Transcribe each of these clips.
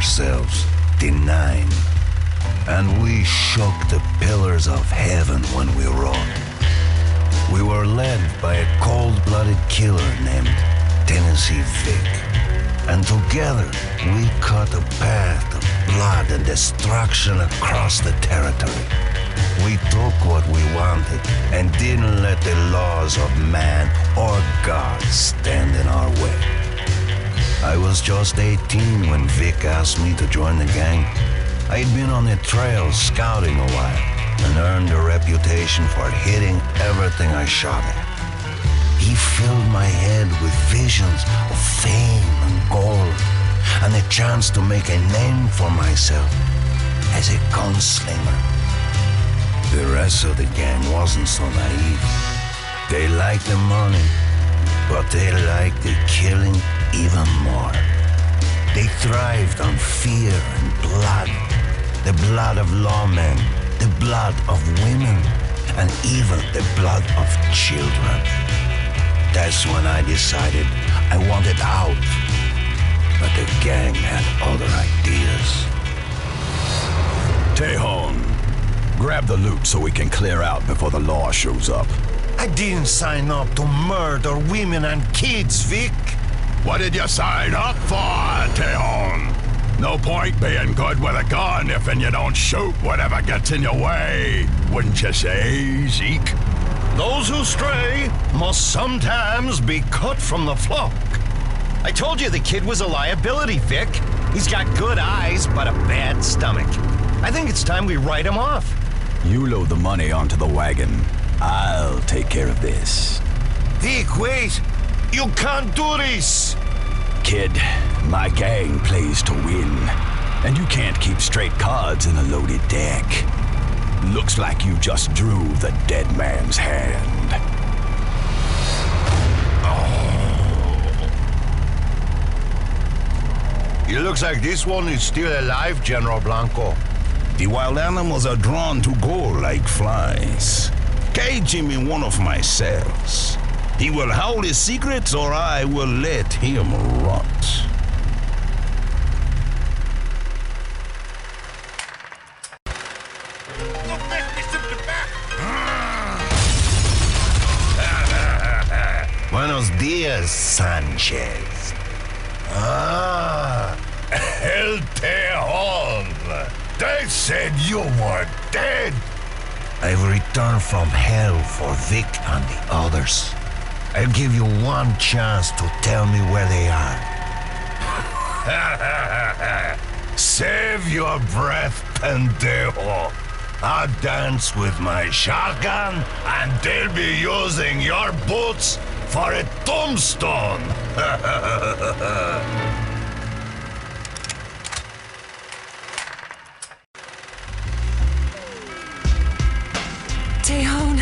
ourselves the Nine, and we shook the pillars of heaven when we rode. We were led by a cold-blooded killer named Tennessee Vic, and together we cut a path of blood and destruction across the territory. We took what we wanted and didn't let the laws of man or God stand in our way. I was just 18 when Vic asked me to join the gang. I'd been on the trail scouting a while and earned a reputation for hitting everything I shot at. He filled my head with visions of fame and gold and a chance to make a name for myself as a gunslinger. The rest of the gang wasn't so naive. They liked the money, but they liked the killing even more. They thrived on fear and blood, the blood of lawmen, the blood of women, and even the blood of children. That's when I decided I wanted out, but the gang had other ideas. Tejon, grab the loot so we can clear out before the law shows up. I didn't sign up to murder women and kids, Vic. What did you sign up for, Tejon? No point being good with a gun if you don't shoot whatever gets in your way, wouldn't you say, Zeke? Those who stray must sometimes be cut from the flock. I told you the kid was a liability, Vic. He's got good eyes, but a bad stomach. I think it's time we write him off. You load the money onto the wagon. I'll take care of this. Vic, wait! You can't do this! Kid, my gang plays to win, and you can't keep straight cards in a loaded deck. Looks like you just drew the dead man's hand. It looks like this one is still alive, General Blanco. The wild animals are drawn to gold like flies. Cage him in one of my cells. He will howl his secrets or I will let him rot. Buenos dias, Sanchez. El Tejon! They said you were dead! I've returned from hell for Vic and the others. I'll give you one chance to tell me where they are. Save your breath, pendejo. I'll dance with my shotgun, and they'll be using your boots for a tombstone. Tejon,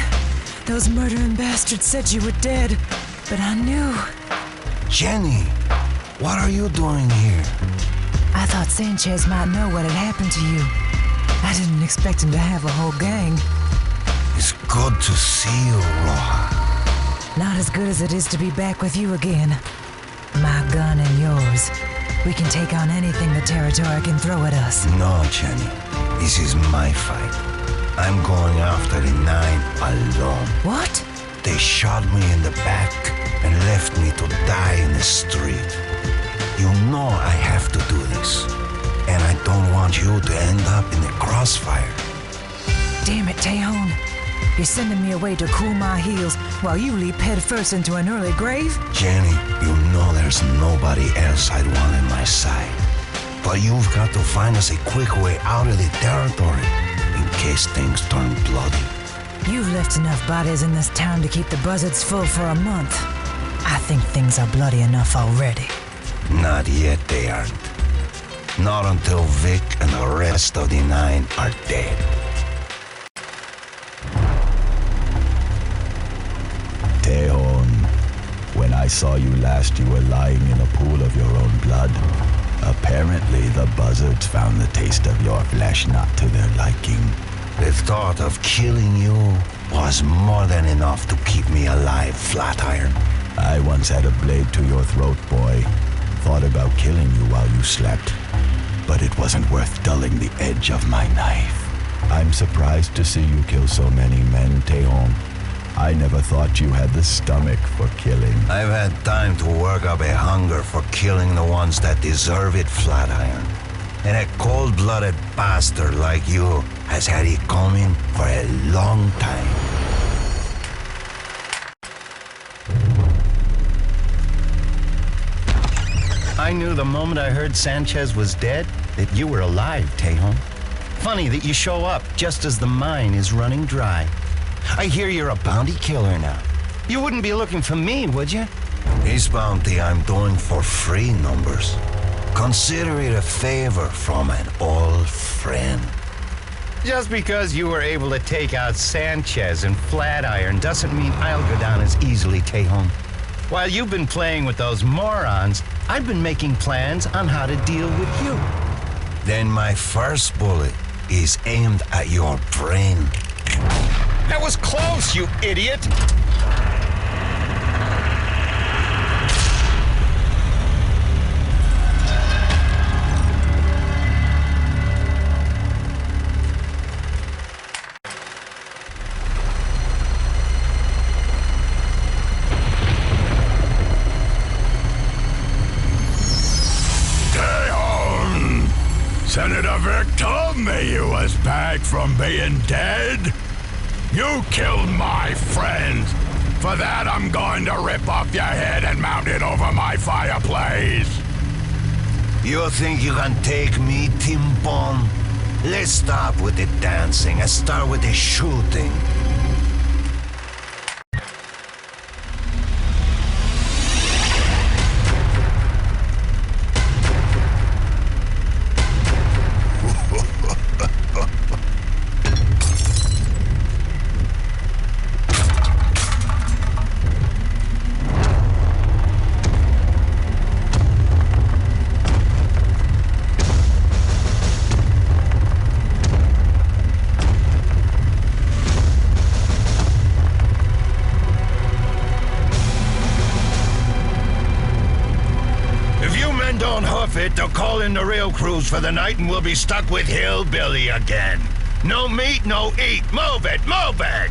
those murdering bastards said you were dead, but I knew. Jenny, what are you doing here? I thought Sanchez might know what had happened to you. I didn't expect him to have a whole gang. It's good to see you, Roja. Not as good as it is to be back with you again. My gun and yours. We can take on anything the Territory can throw at us. No, Jenny. This is my fight. I'm going after the Nine alone. What? They shot me in the back and left me to die in the street. You know I have to do this. And I don't want you to end up in the crossfire. Damn it, Tejon. You're sending me away to cool my heels while you leap headfirst into an early grave? Jenny, you know there's nobody else I'd want in my side. But you've got to find us a quick way out of the territory in case things turn bloody. You've left enough bodies in this town to keep the buzzards full for a month. I think things are bloody enough already. Not yet, they aren't. Not until Vic and the rest of the Nine are dead. Tejon, when I saw you last, you were lying in a pool of your own blood. Apparently, the buzzards found the taste of your flesh not to their liking. The thought of killing you was more than enough to keep me alive, Flatiron. I once had a blade to your throat, boy. Thought about killing you while you slept. But but it wasn't worth dulling the edge of my knife. I'm surprised to see you kill so many men, Tejon. I never thought you had the stomach for killing. I've had time to work up a hunger for killing the ones that deserve it, Flatiron. And a cold-blooded bastard like you has had it coming for a long time. I knew the moment I heard Sanchez was dead that you were alive, Tejon. Funny that you show up just as the mine is running dry. I hear you're a bounty killer now. You wouldn't be looking for me, would you? His bounty I'm doing for free, Numbers. Consider it a favor from an old friend. Just because you were able to take out Sanchez and Flatiron doesn't mean I'll go down as easily, Tejon. While you've been playing with those morons, I've been making plans on how to deal with you. Then my first bullet is aimed at your brain. That was close, you idiot! Senator Vic told me you was back from being dead. You killed my friend. For that, I'm going to rip off your head and mount it over my fireplace. You think you can take me, Timpon? Let's stop with the dancing and start with the shooting. Don't hoof it, they'll call in the rail crews for the night and we'll be stuck with Hillbilly again. No meat, no eat. Move it, move it!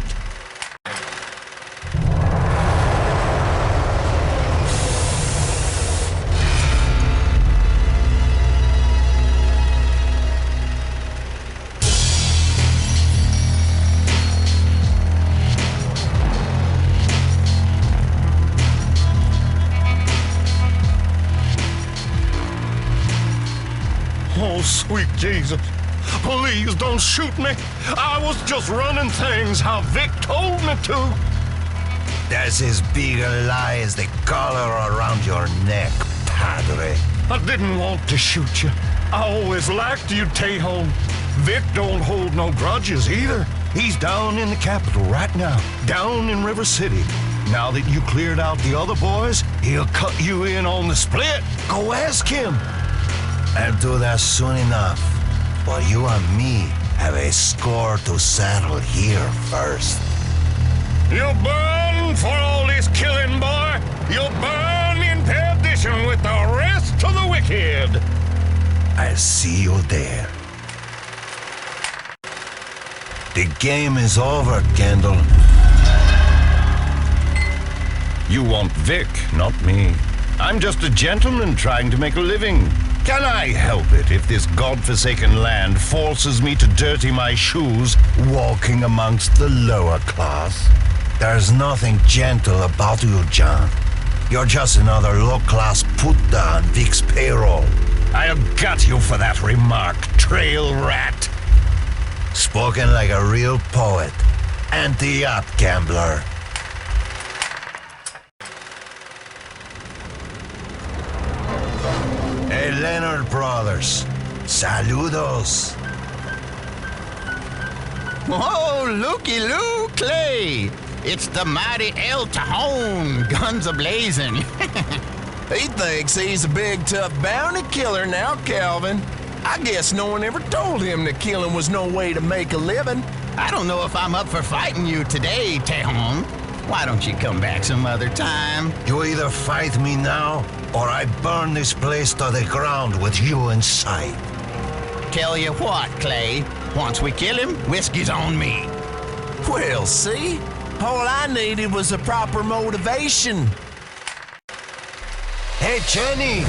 Oh, sweet Jesus. Please don't shoot me. I was just running things how Vic told me to. That's as big a lie as the collar around your neck, Padre. I didn't want to shoot you. I always liked you, Tejon. Vic don't hold no grudges either. He's down in the capital right now, down in River City. Now that you cleared out the other boys, he'll cut you in on the split. Go ask him. I'll do that soon enough. But you and me have a score to settle here first. You'll burn for all this killing, boy. You'll burn in perdition with the rest of the wicked. I'll see you there. The game is over, Kendall. You want Vic, not me. I'm just a gentleman trying to make a living. Can I help it if this godforsaken land forces me to dirty my shoes Walking amongst the lower class? There's nothing gentle about you, John. You're just another low-class putta on Vic's payroll. I'll gut you for that remark, trail rat. Spoken like a real poet. Anti-up, gambler. Hey, Leonard Brothers. Saludos. Oh, looky-loo, Clay! It's the mighty El Tejon, guns a-blazing. He thinks he's a big, tough bounty killer now, Calvin. I guess no one ever told him that killing was no way to make a living. I don't know if I'm up for fighting you today, Tejon. Why don't you come back some other time? You either fight me now, or I burn this place to the ground with you in sight. Tell you what, Clay. Once we kill him, whiskey's on me. Well, see? All I needed was a proper motivation. Hey, Jenny!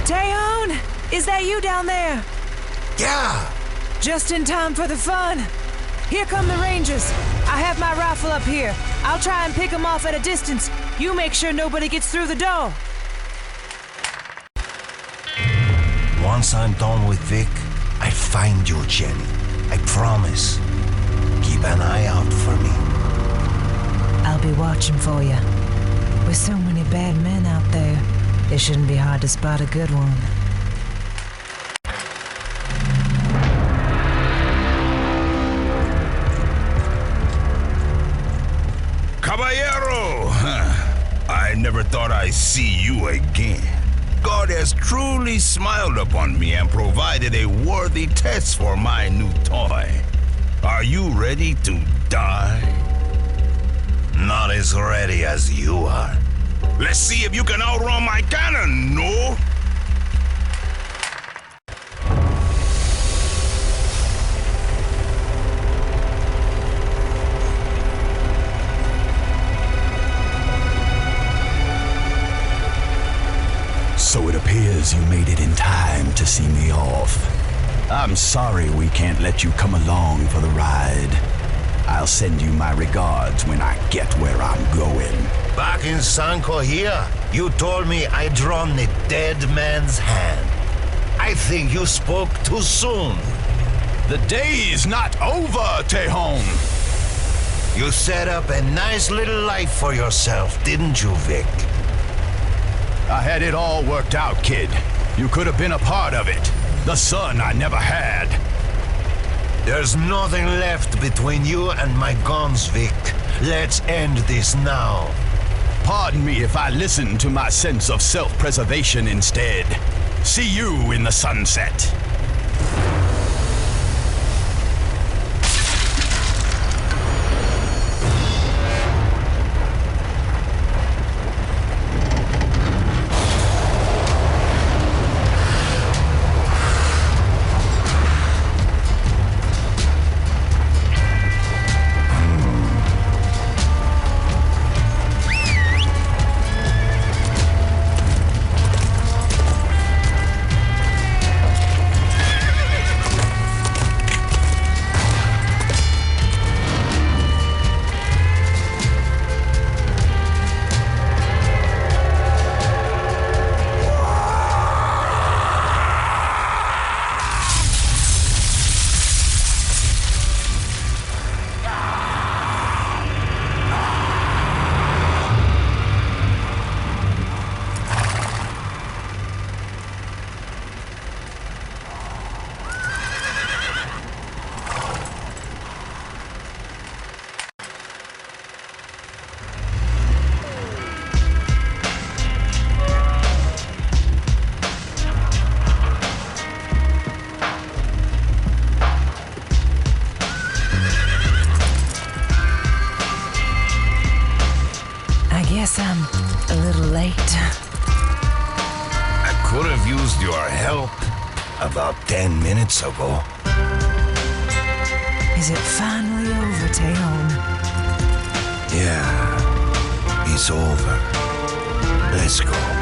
Tejon, is that you down there? Yeah! Just in time for the fun. Here come the Rangers. I have my rifle up here. I'll try and pick them off at a distance. You make sure nobody gets through the door. Once I'm done with Vic, I'll find you, Jenny. I promise. Keep an eye out for me. I'll be watching for you. With so many bad men out there, it shouldn't be hard to spot a good one. Caballero! I never thought I'd see you again. God has truly smiled upon me and provided a worthy test for my new toy. Are you ready to die? Not as ready as you are. Let's see if you can outrun my cannon, no? So it appears you made it in time to see me off. I'm sorry we can't let you come along for the ride. I'll send you my regards when I get where I'm going. Back in San Correa, you told me I'd drawn the dead man's hand. I think you spoke too soon. The day is not over, Tejon. You set up a nice little life for yourself, didn't you, Vic? I had it all worked out, kid. You could have been a part of it. The son I never had. There's nothing left between you and my guns, Vic. Let's end this now. Pardon me if I listen to my sense of self-preservation instead. See you in the sunset. Guess I'm a little late. I could have used your help about 10 minutes ago. Is it finally over, Tejon? Yeah, it's over. Let's go.